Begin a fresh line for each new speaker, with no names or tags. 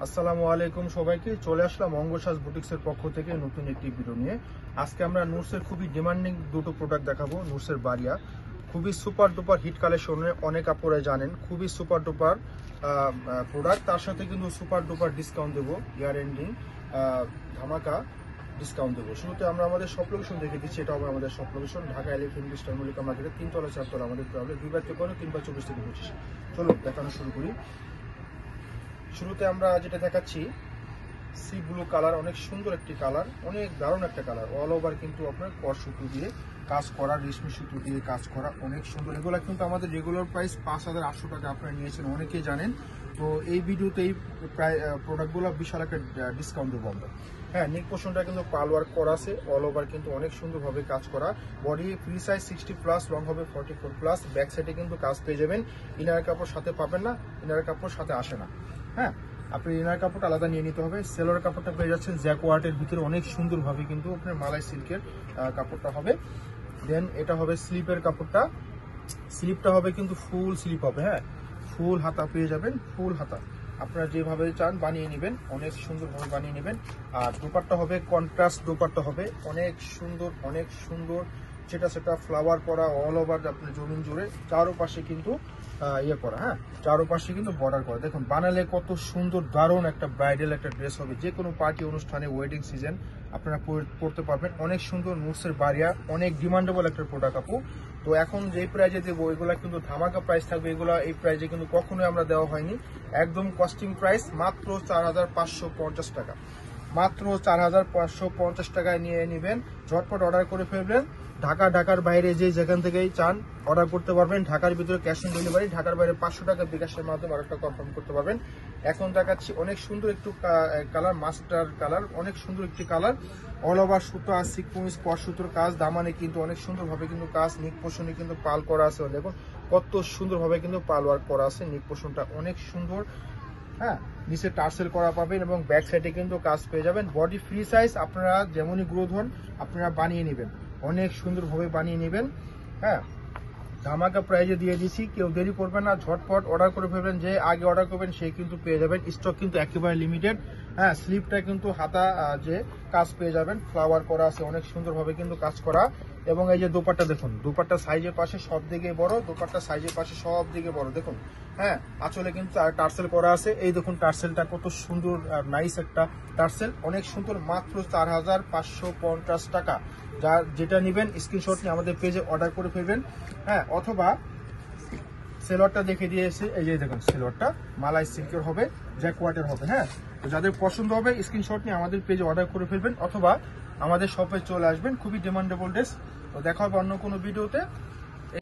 আসসালামু আলাইকুম সবাইকে। চলে আসলাম অঙ্গসাজ বুটিক্সের পক্ষ থেকে নতুন একটি ভিডিও নিয়ে। আজকে আমরা নুটসের খুবই ডিমান্ডিং দুটো প্রোডাক্ট দেখাবো। নুটসের বারিয়া খুবই সুপার ডুপার হিট কালেকশনে, অনেক আপুরা জানেন খুবই সুপার ডুপার প্রোডাক্ট। তার সাথে কিন্তু সুপার ডুপার ডিসকাউন্ট দেবো, ইয়ার এন্ডিং ধামাকা ডিসকাউন্ট দেবো। শুরুতে আমরা আমাদের সব লোকেশন দেখে দিচ্ছি। এটা হবে আমাদের সব location, Dhaka elephant star Mallika মার্কেটের 3 তলা 4 তলা আমাদের প্রবলেম 2/13 3/24 থেকে 25। চলো দেখানো শুরু করি। শুরুতে আমরা যেটা দেখাচ্ছি সি ব্লু কালার, অনেক সুন্দর একটি কালার, অনেক দারুণ একটা কালার। অল ওভার কিন্তু আপনার কর সুতো দিয়ে কাজ করা, রেশমি সুতো দিয়ে কাজ করা, অনেক সুন্দর। এগুলো কিন্তু আমাদের রেগুলার প্রাইস 5800 টাকা আপনারা নিয়েছেন, অনেকেই জানেন। তো এই ভিডিওতে এই প্রোডাক্টগুলো বিশাল একটা ডিসকাউন্ট দেবো আমরা। হ্যাঁ, নেক পোর্শনটা কিন্তু পাল ওয়ার্ক করা আছে, অল ওভার কিন্তু অনেক সুন্দরভাবে কাজ করা। বডি ফ্রি সাইজ 60+, লং হবে 44+। ব্যাক সাইডে কিন্তু কাজ পেয়ে যাবেন। ইনার কাপড় সাথে পাবেন না, ইনার কাপড় সাথে আসে না। হ্যাঁ, আপনি ইনার কাপড়টা আলাদা নিয়ে নিতে হবে। সেলোর কাপড়টা পেয়ে যাচ্ছেন জ্যাকওয়ার্টের ভিতরে, অনেক সুন্দরভাবে কিন্তু আপনার মালাই সিল্কের কাপড়টা হবে। দেন এটা হবে স্লিপের কাপড়টা, স্লিপটা হবে কিন্তু ফুল স্লিপ হবে। হ্যাঁ, ফুল হাতা পেয়ে যাবেন, ফুল হাতা আপনারা যেভাবে চান বানিয়ে নেবেন, অনেক সুন্দরভাবে বানিয়ে নেবেন। আর দোপাট্টা হবে কন্ট্রাস্ট দোপাট্টা হবে, অনেক সুন্দর, অনেক সুন্দর। সেটা ফ্লাওয়ার করা, অল ওভার আপনার জমিন জুড়ে চারোপাশে কিন্তু ইয়ে করা। হ্যাঁ, চারোপাশে কিন্তু বর্ডার করা। দেখুন বানালে কত সুন্দর, দারুণ একটা ব্রাইডাল একটা ড্রেস হবে। যে কোনো পার্টি অনুষ্ঠানে, ওয়েডিং সিজন আপনারা পরতে পারবেন। অনেক সুন্দর নুটসের বারিয়া, অনেক ডিমান্ডেবল একটা প্রোডাক্ট আপু। তো এখন যে প্রাইজে দেবো এগুলা কিন্তু ধামাকা প্রাইস থাকবে। এগুলা এই প্রাইজে কিন্তু কখনোই আমরা দেওয়া হয়নি। একদম কস্টিং প্রাইস মাত্র 4550 টাকা, মাত্র 4550 টাকায় নিয়ে নেবেন। ঝটপট অর্ডার করে ফেলবেন। ঢাকার বাইরে যেখান থেকেই চান অর্ডার করতে পারবেন। ঢাকার ভিতরে ক্যাশ অন ডেলিভারি, ঢাকার বাইরে 500 টাকা বিকাশের মাধ্যমে অর্ডারটা কনফার্ম করতে পারবেন। এখন দেখাচ্ছি অনেক সুন্দর একটু কালার, মাস্টার কালার, অনেক সুন্দর একটি কালার। অল ওভার সুতো আর সিকুয়েন্স কর সুতোর কাজ, দামানে কিন্তু অনেক সুন্দরভাবে কিন্তু কাজ। নিক পোর্শনে কিন্তু পাল করা আছে, দেখুন কত সুন্দরভাবে কিন্তু পাল ওয়ার্ক করা আছে। নিক পোর্শনটা অনেক সুন্দর। হ্যাঁ, নিচে টার্সেল করা পাবেন এবং ব্যাক সাইডে কিন্তু কাজ পেয়ে যাবেন। বডি ফ্রি সাইজ, আপনারা যেমনই গ্রোথ হন আপনারা বানিয়ে নেবেন, অনেক সুন্দরভাবে বানিয়ে নেবেন। হ্যাঁ, ধামাকা প্রাইজে দিয়ে দিচ্ছি, কেউ দেরি করবেন না, ঝটপট অর্ডার করে ফেলবেন। যে আগে অর্ডার করবেন সেই কিন্তু পেয়ে যাবেন। স্টক কিন্তু একেবারে লিমিটেড। হ্যাঁ, স্লিপটা কিন্তু হাতা যে কাজ পেয়ে যাবেন, ফ্লাওয়ার করা আছে, অনেক সুন্দরভাবে কিন্তু কাজ করা। এবং এই যে দোপাট্টা দেখুন, দোপাট্টা সাইজের পাশে সব দিকে বড়, দোপাট্টা সাইজের পাশে সব দিকে বড়। দেখুন হ্যাঁ, আঁচলে কিন্তু টার্সেল করা আছে। এই দেখুন টার্সেলটা কত সুন্দর, নাইস একটা টার্সেল, অনেক সুন্দর। মাত্র 4550 টাকা। যেটা নেবেন স্ক্রিনশট নিয়ে আমাদের পেজে অর্ডার করে ফেলবেন। হ্যাঁ, অথবা সেলোয়ারটা দেখে দিয়েছে, এই যে দেখুন সেলোয়ারটা মালাই সিল্কের হবে, জ্যাকওয়ার্টের হবে। হ্যাঁ, তো যাদের পছন্দ হবে স্ক্রিনশট নিয়ে আমাদের পেজে অর্ডার করে ফেলবেন, অথবা আমাদের শপে চলে আসবেন। খুবই ডিমান্ডেবল ড্রেস। তো দেখা হবে অন্য কোনো ভিডিওতে।